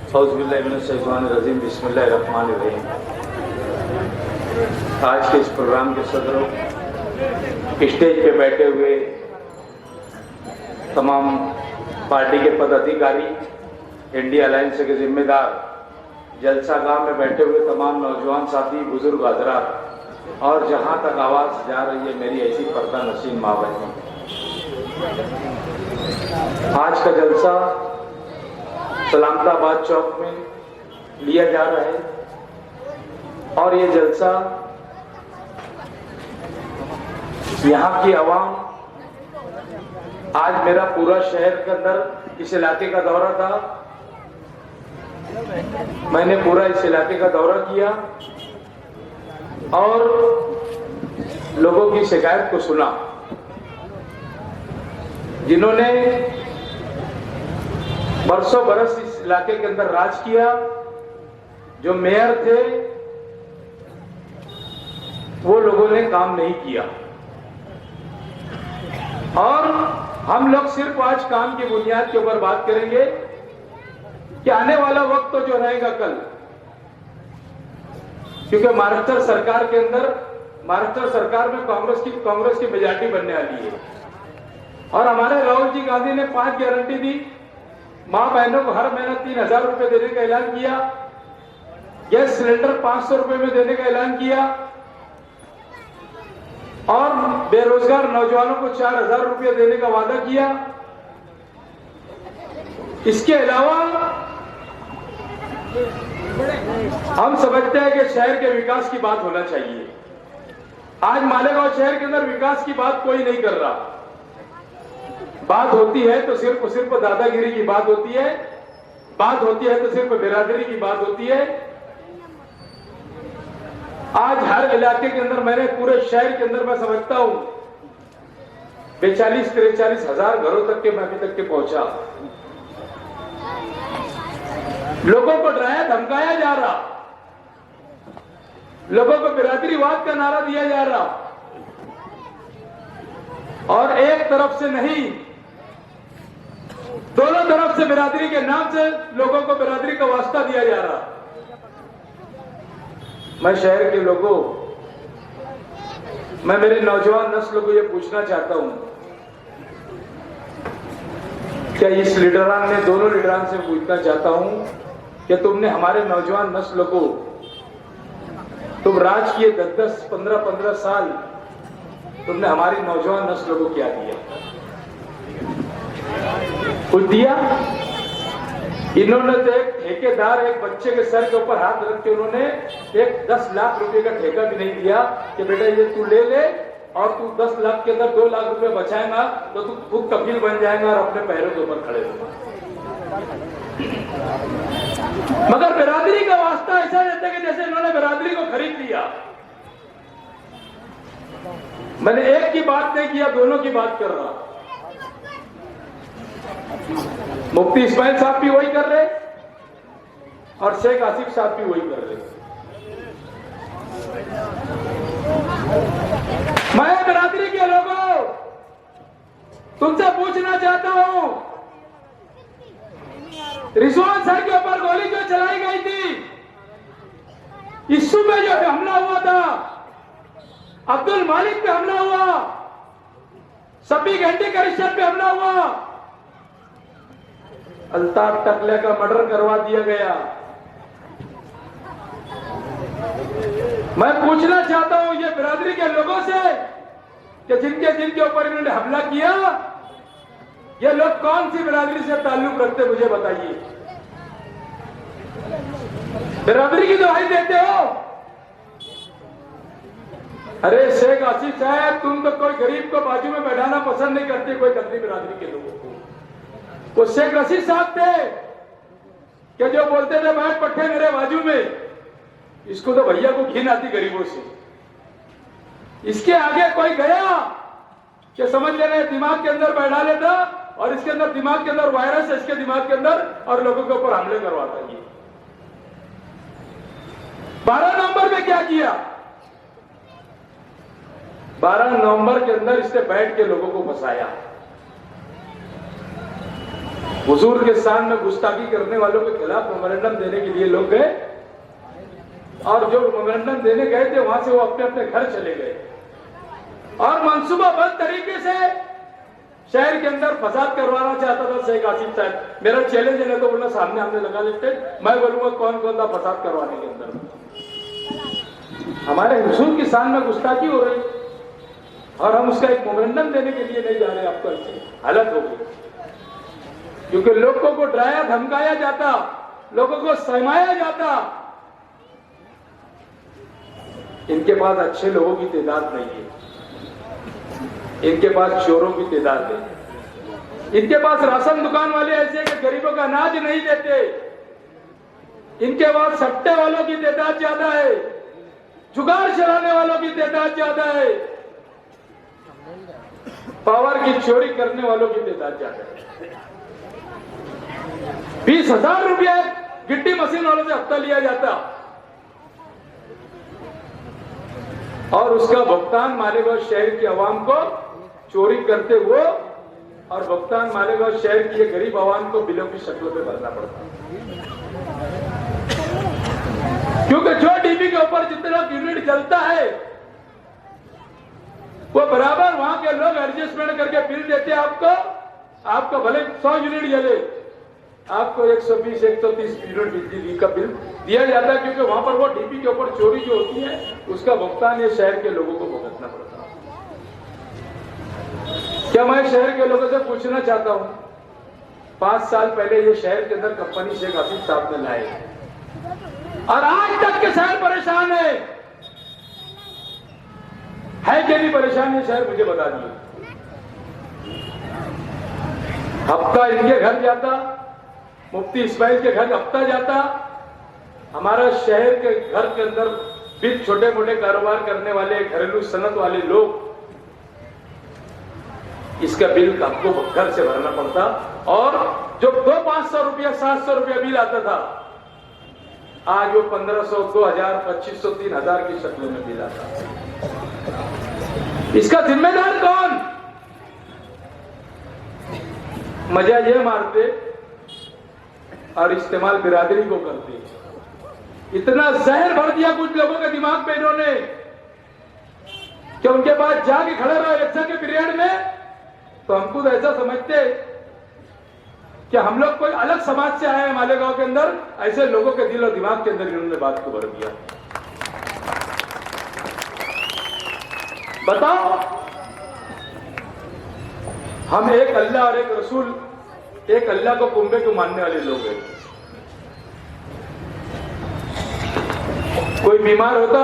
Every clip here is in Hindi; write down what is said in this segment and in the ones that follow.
औज़ुबिल्लाहिमिनश्शैतानिर्रजीम बिस्मिल्लाहिर्रहमानिर्रहीम। आज के इस प्रोग्राम के सदरों, स्टेज पे बैठे हुए तमाम पार्टी के पदाधिकारी, इंडिया अलायंस के जिम्मेदार, जलसा गांव में बैठे हुए तमाम नौजवान साथी, बुजुर्ग हजरात और जहां तक आवाज जा रही है मेरी ऐसी पर्दा नशीन माँ बहनों, आज का जलसा सलामताबाद चौक में लिया जा रहा है और ये जलसा यहाँ की आवाम, आज मेरा पूरा शहर के अंदर इस इलाके का दौरा था, मैंने पूरा इस इलाके का दौरा किया और लोगों की शिकायत को सुना। जिन्होंने बरसों बरस इस इलाके के अंदर राज किया, जो मेयर थे, वो लोगों ने काम नहीं किया और हम लोग सिर्फ आज काम की बुनियाद के ऊपर बात करेंगे कि आने वाला वक्त तो जो रहेगा कल, क्योंकि महाराष्ट्र सरकार के अंदर, महाराष्ट्र सरकार में कांग्रेस की मेजॉरिटी बनने वाली है और हमारे राहुल जी गांधी ने 5 गारंटी दी। मां बहनों को हर महीना 3,000 रुपए देने का ऐलान किया, गैस सिलेंडर 500 रुपए में देने का ऐलान किया और बेरोजगार नौजवानों को 4,000 रुपए देने का वादा किया। इसके अलावा हम समझते हैं कि शहर के विकास की बात होना चाहिए। आज मालेगांव शहर के अंदर विकास की बात कोई नहीं कर रहा। बात होती है तो सिर्फ दादागिरी की बात होती है, बात होती है तो सिर्फ बिरादरी की बात होती है। आज हर इलाके के अंदर, मैंने पूरे शहर के अंदर, मैं समझता हूं 42-43 हजार घरों तक के मैं अभी तक के पहुंचा। लोगों को डराया धमकाया जा रहा, लोगों को बिरादरीवाद का नारा दिया जा रहा और एक तरफ से नहीं, दोनों तरफ से बिरादरी के नाम से लोगों को बिरादरी का वास्ता दिया जा रहा। मैं शहर के लोगों, मैं मेरे नौजवान नस्ल को यह पूछना चाहता हूं, क्या इस लीडरान ने, दोनों लीडरान से पूछना चाहता हूं कि तुमने हमारे नौजवान नस्ल को, तुम राज किए 10-10, 15-15 साल, तुमने हमारी नौजवान नस्ल को क्या दिया? कुछ दिया? इन्होंने तो एक ठेकेदार, एक बच्चे के सर के ऊपर हाथ रख के उन्होंने एक 10 लाख रुपए का ठेका भी नहीं दिया कि बेटा ये तू ले ले और तू 10 लाख के अंदर 2 लाख रुपए बचाएगा तो तू खुद कफील बन जाएगा और अपने पैरों के ऊपर खड़े होगा। मगर बिरादरी का वास्ता ऐसा देते कि जैसे इन्होंने बिरादरी को खरीद लिया। मैंने एक की बात नहीं किया, दोनों की बात कर रहा। मुफ्ती इस्माइल साहब भी वही कर रहे और शेख आसिफ साहब भी वही कर रहे। मैं बिरादरी के लोगों तुमसे पूछना चाहता हूं, रिजवान सर के ऊपर गोली जो चलाई गई थी, इस्सू में जो हमला हुआ था, अब्दुल मालिक पे हमला हुआ, सभी घंटे करिश्चन पे हमला हुआ, अल्ताफ टकले का मर्डर करवा दिया गया। मैं पूछना चाहता हूं ये बिरादरी के लोगों से कि जिनके ऊपर इन्होंने हमला किया, ये लोग कौन सी बिरादरी से ताल्लुक रखते, मुझे बताइए। बिरादरी की दुहाई देते हो? अरे शेख आसिफ साहब, तुम तो कोई गरीब को बाजू में बैठाना पसंद नहीं करते, कोई दर्दी बिरादरी के लोगों को। वो शेख रशीद साहब थे कि जो बोलते थे बैठ पट्टे मेरे बाजू में, इसको तो भैया को घिन आती गरीबों से। इसके आगे कोई गया कि समझ लेना दिमाग के अंदर बैठा लेता और इसके अंदर दिमाग के अंदर वायरस है, इसके दिमाग के अंदर, और लोगों के ऊपर हमले करवाता। ये 12 नवंबर में क्या किया? 12 नवंबर के अंदर इसने बैठ के लोगों को फंसाया। हुजूर के शान में गुस्ताखी करने वालों के खिलाफ मेमोरेंडम देने के लिए लोग गए, और जो मेमोरेंडम देने गए थे वहां से वो अपने अपने घर चले गए, और मंसूबाबंद तरीके से शहर के अंदर फसाद करवाना चाहता था शेख आसिफ साहब। मेरा चैलेंज है तो बोलना सामने हमने लगा लेते, मैं बोलूंगा कौन कौन था फसाद करवाने के अंदर। हमारे हुजूर की शान में गुस्ताखी हो रही और हम उसका एक मेमोरेंडम देने के लिए नहीं जा रहे। आपको ऐसी हालत हो गई क्योंकि लोगों को डराया धमकाया जाता, लोगों को सहमाया जाता। इनके पास अच्छे लोगों की तादाद नहीं है, इनके पास चोरों की तादाद है, इनके पास राशन दुकान वाले ऐसे कि गरीबों का अनाज नहीं देते, इनके पास सट्टे वालों की तादाद ज्यादा है, जुगाड़ चलाने वालों की तादाद ज्यादा है, पावर की चोरी करने वालों की तादाद ज्यादा है। 20,000 रुपया गिट्टी मशीन वालों से हफ्ता लिया जाता और उसका भुगतान मालेगांव शहर की आवाम को चोरी करते हुए, और भुगतान मालेगांव शहर की गरीब आवाम को बिलों की शक्लों पे भरना पड़ता। क्योंकि जो डीबी के ऊपर जितना यूनिट चलता है वो बराबर वहां के लोग एडजस्टमेंट करके बिल देते हैं आपको भले 100 यूनिट जले, आपको 120 130 यूनिट बिजली का बिल दिया जाता है, क्योंकि वहां पर वो डीपी के ऊपर चोरी जो होती है उसका भुगतान ये शहर के लोगों को भुगतना पड़ता है। क्या मैं शहर के लोगों से पूछना चाहता हूं, 5 साल पहले ये शहर के अंदर कंपनी शेख आसिफ साहब ने लाए और आज तक के शहर परेशान है कि नहीं परेशान है शहर? मुझे बता दिए। हफ्ता इनके घर जाता, मुफ्ती इस्माइल के घर हफ्ता जाता, हमारा शहर के घर के अंदर भी छोटे मोटे कारोबार करने वाले घरेलू सनत वाले लोग इसका बिल आपको घर से भरना पड़ता, और जो 500 रुपया 700 रुपया बिल आता था आज वो 1500 2000 2500 3000 की शक्लों में बिल आता। इसका जिम्मेदार कौन? मजा ये मारते और इस्तेमाल बिरादरी को करते। इतना जहर भर दिया कुछ लोगों के दिमाग पे इन्होंने कि उनके पास जाके खड़े रहो इलेक्शन के पीरियड में तो हमको तो ऐसा समझते कि हम लोग कोई अलग समाज से आए हैं मालेगांव के अंदर। ऐसे लोगों के दिल और दिमाग के अंदर इन्होंने बात को भर दिया। बताओ, हम एक अल्लाह और एक रसूल, एक अल्लाह को कुंबे को मानने वाले लोग हैं। कोई बीमार होता,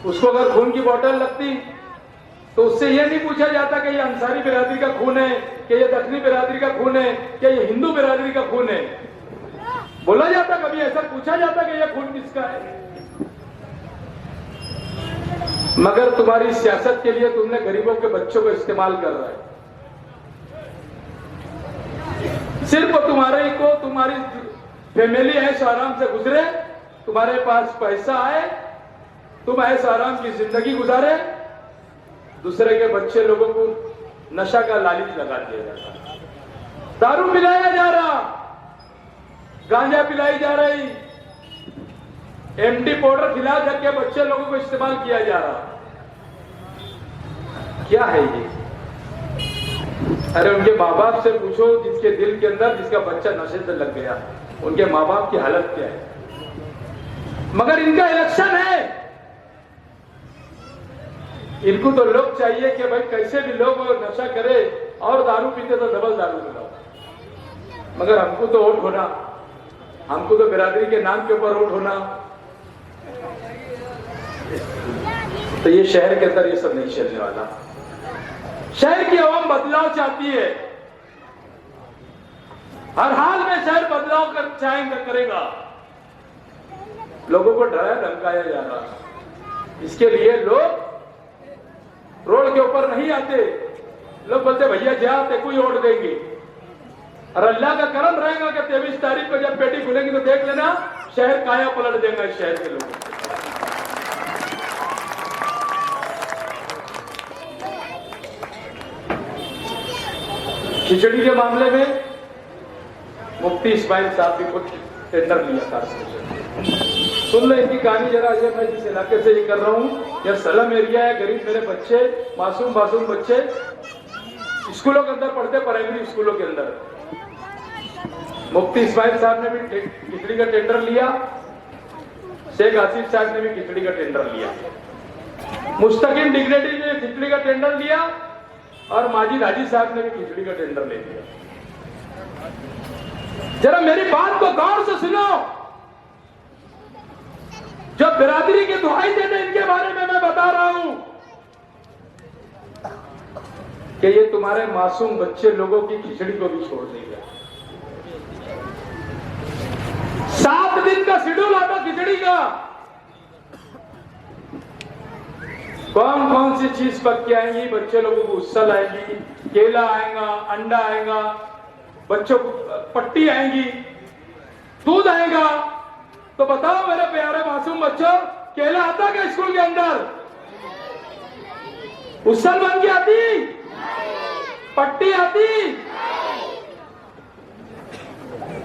उसको अगर खून की बोतल लगती तो उससे यह नहीं पूछा जाता कि ये अंसारी बिरादरी का खून है, कि ये दक्षिणी बिरादरी का खून है, कि ये हिंदू बिरादरी का खून है। बोला जाता, कभी ऐसा पूछा जाता कि यह खून किसका है? मगर तुम्हारी सियासत के लिए तुमने गरीबों के बच्चों को इस्तेमाल कर रहा है। सिर्फ तुम्हारी फैमिली ऐसे आराम से गुजरे, तुम्हारे पास पैसा आए, तुम ऐसे आराम की जिंदगी गुजारे, दूसरे के बच्चे लोगों को नशा का लालच लगा दिया जाता, दारू पिलाया जा रहा, गांजा पिलाई जा रही, एमडी पाउडर खिला करके बच्चे लोगों को इस्तेमाल किया जा रहा। क्या है ये? अरे उनके माँ बाप से पूछो, जिसके दिल के अंदर जिसका बच्चा नशे से लग गया, उनके माँ बाप की हालत क्या है? मगर इनका इलेक्शन है, इनको तो लोग चाहिए कि भाई कैसे भी लोग नशा करे और दारू पीते तो डबल दारू पिलाओ। मगर हमको तो वोट होना, हमको तो बिरादरी के नाम के ऊपर वोट होना। तो ये शहर के अंदर ये सब नहीं चलने वाला। शहर की आवाम बदलाव चाहती है, हर हाल में शहर बदलाव करेगा। लोगों को डराया धमकाया जा रहा, इसके लिए लोग रोड के ऊपर नहीं आते। लोग बोलते भैया जा तेको ही वोट देंगे, और अल्लाह का करम रहेगा कि 23 तारीख को जब पेटी खुलेगी तो देख लेना शहर काया पलट देगा इस शहर के लोगों। खिचड़ी के मामले में मुफ्ती इस्माइल साहब भी खुद टेंडर लिया कारपोरेशन। सुन लो इनकी कहानी जरा। मैं जिस इलाके से ये कर रहा हूँ, यह स्लम एरिया है, गरीब मेरे बच्चे, मासूम बच्चे स्कूलों के अंदर पढ़ते, प्राइमरी स्कूलों के अंदर। मुफ्ती इस्माइल साहब ने भी खिचड़ी का टेंडर लिया, शेख आसिफ साहब ने भी खिचड़ी का टेंडर लिया, मुस्तकिम डिग्नेटरी ने खिचड़ी का टेंडर लिया और माजिद हाजी साहब ने भी खिचड़ी का टेंडर ले लिया। जरा मेरी बात को गौर से सुनो। जो बिरादरी की दुहाई देते इनके बारे में मैं बता रहा हूं कि ये तुम्हारे मासूम बच्चे लोगों की खिचड़ी को भी छोड़ देगा। 7 दिन का शेड्यूल आता खिचड़ी का। कौन कौन सी चीज पक के आएंगी, बच्चे लोगों को उसल आएगी, केला आएगा, अंडा आएगा, बच्चों को पट्टी आएगी, दूध आएगा। तो बताओ मेरे प्यारे मासूम बच्चों, केला आता क्या स्कूल के अंदर? उसल बन के आती? पट्टी आती?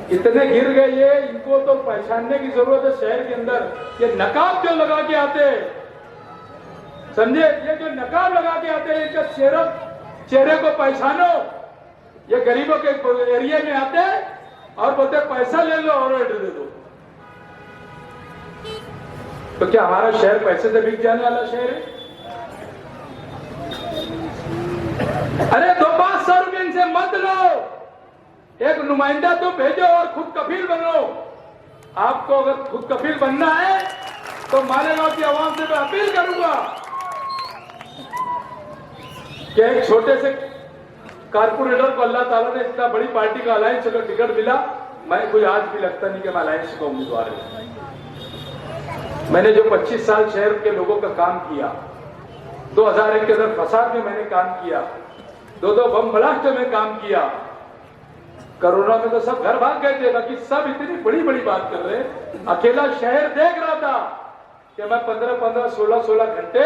इतने गिर गए ये, इनको तो पहचानने की जरूरत है शहर के अंदर। ये नकाब जो लगा के आते, समझे, ये जो नकाब लगा के आते हैं, इनका चेहरे को पहचानो। ये गरीबों के एरिया में आते और बोलते पैसा ले लो और ऑर्डर दे दो। तो क्या हमारा शहर पैसे से बिक जाने वाला शहर है? अरे 200-500 रुपए इनसे मत लो, एक नुमाइंदा तो भेजो और खुद कफील बनो। आपको अगर खुद कफील बनना है तो मालेगांव की आवाम से मैं अपील करूंगा कि एक छोटे से कारपोरेटर को अल्लाह ताला ने इतना बड़ी पार्टी का अलायंस का टिकट मिला। मैं कोई आज भी लगता नहीं कि मैं अलायंस का उम्मीदवार हूं। मैंने जो 25 साल शहर के लोगों का काम किया, 2001 के अंदर फसाद में मैंने काम किया, 2 बम ब्लास्ट में काम किया। कोरोना में तो सब घर भाग गए थे, बाकी सब इतनी बड़ी बड़ी बात कर रहे। अकेला शहर देख रहा था कि मैं 15-15, 16-16 घंटे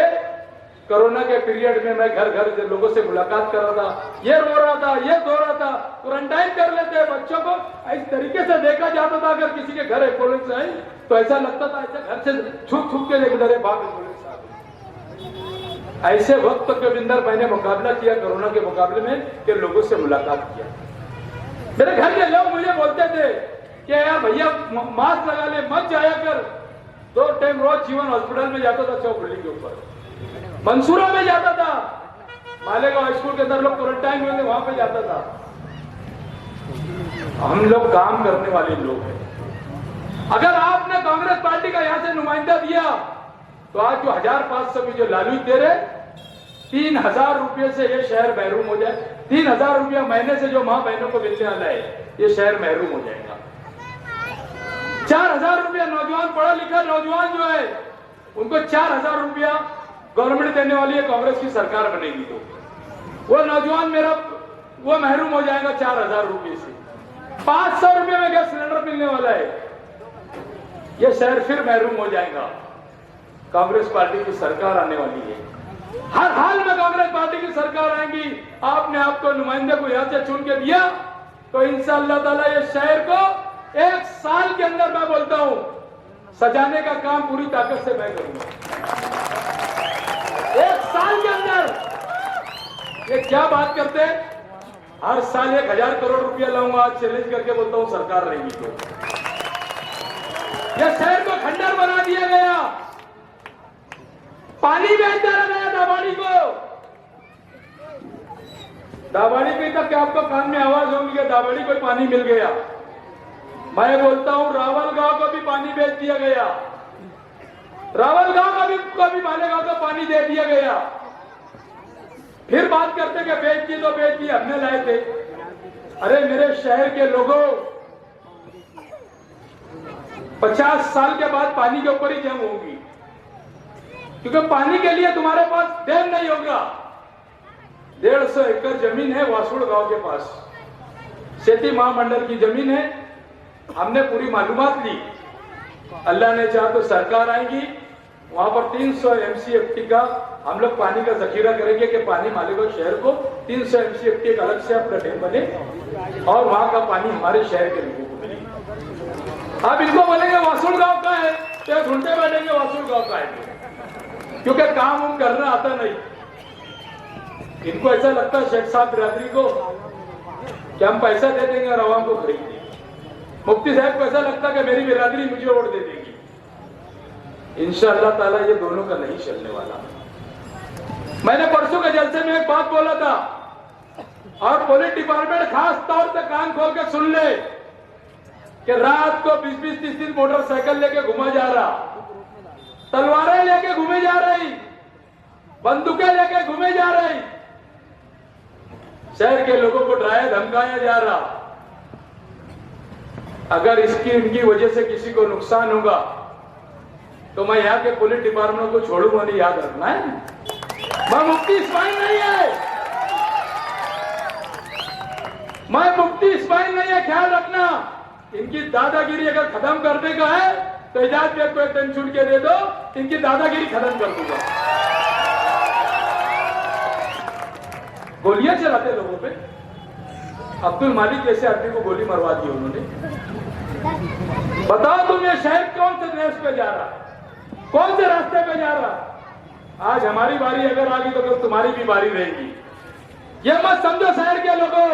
कोरोना के पीरियड में मैं घर घर लोगों से मुलाकात कर रहा था। ये रो रहा था, ये धो रहा था, क्वारंटाइन कर लेते बच्चों को। इस तरीके से देखा जाता था, अगर किसी के घर एम्बुलेंस आई तो ऐसा लगता था ऐसे घर से छुप छुप के लेकर डरे बाप एम्बुलेंस आ गई। ऐसे वक्त के अंदर मैंने मुकाबला किया कोरोना के मुकाबले में कि लोगों से मुलाकात किया। मेरे घर के लोग मुझे बोलते थे कि यार भैया मास्क लगा ले, मत जाया कर। 2 टाइम रोज जीवन हॉस्पिटल में जाता था, चौक बिल्डिंग के ऊपर, मंसूरा में जाता था, मालेगांव स्कूल के अंदर लोग क्वारंटाइन हुए थे, वहां पे जाता था। हम लोग काम करने वाले लोग हैं। अगर आपने कांग्रेस पार्टी का यहां से नुमाइंदा दिया तो आज जो 1500 की जो लालूच दे रहे, 3000 रुपये से ये शहर महरूम हो जाए। 3000 रुपया महीने से जो मां बहनों को मिलने वाला है, ये शहर महरूम हो जाएगा। 4000 रुपया नौजवान, पढ़ा लिखा नौजवान जो है, उनको 4000 रुपया गवर्नमेंट देने वाली है, कांग्रेस की सरकार बनेगी तो वो नौजवान मेरा वो महरूम हो जाएगा 4000 रुपये से। 500 रुपये में गैस सिलेंडर मिलने वाला है, ये शहर फिर महरूम हो जाएगा। कांग्रेस पार्टी की सरकार आने वाली है, हर हाल में कांग्रेस पार्टी की सरकार आएगी। आपने आपको नुमाइंदे को यहां से चुन के दिया तो इंशाअल्लाह ताला ये शहर को 1 साल के अंदर, मैं बोलता हूं, सजाने का काम पूरी ताकत से मैं करूंगा। 1 साल के अंदर। ये क्या बात करते हैं, हर साल 1000 करोड़ रुपया लाऊंगा, आज चैलेंज करके बोलता हूं सरकार रहेगी तो। यह शहर को खंडर बना दिया गया, पानी बेचता रहा दाबाड़ी को। दाबाड़ी पे तक क्या आपको कान में आवाज होगी कि दाबाड़ी को पानी मिल गया? मैं बोलता हूं रावल गांव को भी पानी बेच दिया गया, रावल गांव को भी मालेगांव को पानी दे दिया गया। फिर बात करते कि बेच दी तो बेच दी, हमने लाए थे। अरे मेरे शहर के लोगों, 50 साल के बाद पानी के ऊपर ही जंग होगी, क्योंकि पानी के लिए तुम्हारे पास डैम नहीं होगा। 150 एकड़ जमीन है वासुड़ गांव के पास, खेती महामंडल की जमीन है। हमने पूरी मालूमात ली, अल्लाह ने चाहा तो सरकार आएगी, वहां पर 300 MCFT का हम लोग पानी का जखीरा करेंगे कि पानी मालेगांव शहर को 300 MCFT एक अलग से अपना डैम बने और वहां का पानी हमारे शहर के लोगों को अब इनको बोलेंगे वासुड़ गांव का है तो ढूंढते बैठेंगे वासुड़ गांव का है, क्योंकि काम उम करना आता नहीं। इनको ऐसा लगता है शेख साहब बिरादरी को कि हम पैसा दे देंगे और आवाम को खरीद देंगे। मुफ्ती साहब को ऐसा लगता है कि मेरी बिरादरी मुझे वोट दे देगी। इंशाअल्लाह ताला ये दोनों का नहीं चलने वाला। मैंने परसों के जलसे में एक बात बोला था और पुलिस डिपार्टमेंट खास तौर से कान खोल के सुन ले कि रात को 20-20, 30-30 मोटरसाइकिल लेके घुमा जा रहा, तलवारें लेके घूमे जा रही, बंदूकें लेके घूमे जा रही, शहर के लोगों को डराया धमकाया जा रहा। अगर इसकी इनकी वजह से किसी को नुकसान होगा तो मैं यहाँ के पुलिस डिपार्टमेंट को छोड़ूंगा नहीं, याद रखना है। मैं मुफ्ती इस्माइल नहीं है, मैं मुफ्ती इस्माइल नहीं है, ख्याल रखना। इनकी दादागिरी अगर खत्म करने का है तो इजाजत बेग को एक दिन छूट के दे दो, इनकी दादागिरी खत्म कर दूंगा। गोलियां चलाते लोगों पे, अब्दुल मालिक जैसे आदमी को गोली मरवा दी उन्होंने। बताओ तुम ये शहर कौन से देश पे जा रहा, कौन से रास्ते पे जा रहा। आज हमारी बारी अगर आ गई तो कल तुम्हारी भी बारी रहेगी। ये मत समझो शहर के लोगों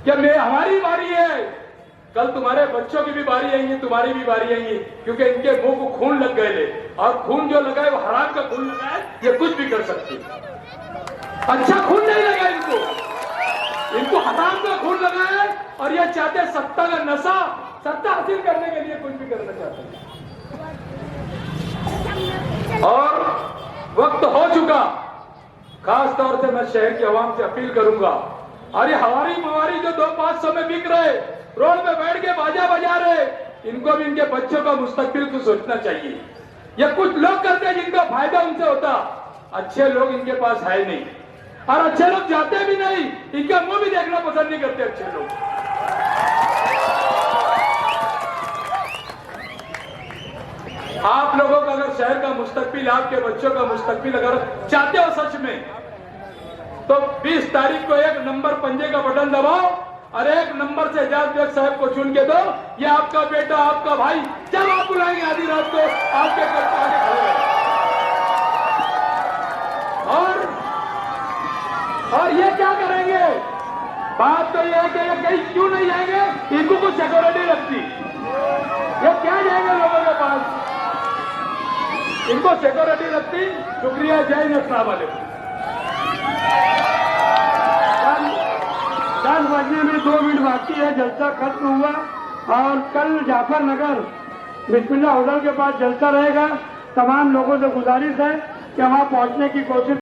कि हमारी बारी है, कल तुम्हारे बच्चों की भी बारी आएंगी, तुम्हारी भी बारी आएंगी, क्योंकि इनके मुंह को खून लग गए ले, और खून जो लगा है वो हराम का खून लगा है। ये कुछ भी कर सकती, अच्छा खून नहीं लगा इनको, इनको हराम का खून लगा है और ये चाहते सत्ता का नशा, सत्ता हासिल करने के लिए कुछ भी करना चाहते हैं। और वक्त हो चुका, खास तौर से मैं शहर की आवाम से अपील करूंगा, और ये हवारी मवारी जो 200-500 में बिक रहे, रोड पे बैठ के बाजा बजा रहे, इनको भी इनके बच्चों का मुस्तकबिल को सोचना चाहिए। ये कुछ लोग करते हैं जिनका फायदा उनसे होता, अच्छे लोग इनके पास है नहीं, और अच्छे लोग जाते भी नहीं, इनका मुंह भी देखना पसंद नहीं करते अच्छे लोग। आप लोगों का अगर शहर का मुस्तकबिल, आपके बच्चों का मुस्तकबिल अगर चाहते हो सच में, तो 20 तारीख को एक नंबर पंजे का बटन दबाओ और एक नंबर से इजाजत बेग साहब को चुन के दो। ये आपका बेटा, आपका भाई, जब आप बुलाएंगे आधी रात को आपके घर पे आगे खड़े रहेंगे। और ये क्या करेंगे, बात तो ये है कि ये कहीं क्यों नहीं जाएंगे, इनको कुछ सिक्योरिटी लगती, ये क्या जाएंगे लोगों के पास, इनको सिक्योरिटी लगती। शुक्रिया, जय हिंद, अस्सलाम वालेकुम। 10 बजने में 2 मिनट बाकी है, जलसा खत्म हुआ और कल जाफर नगर बिस्मिल्लाह होटल के पास जलसा रहेगा। तमाम लोगों से गुजारिश है कि वहां पहुंचने की कोशिश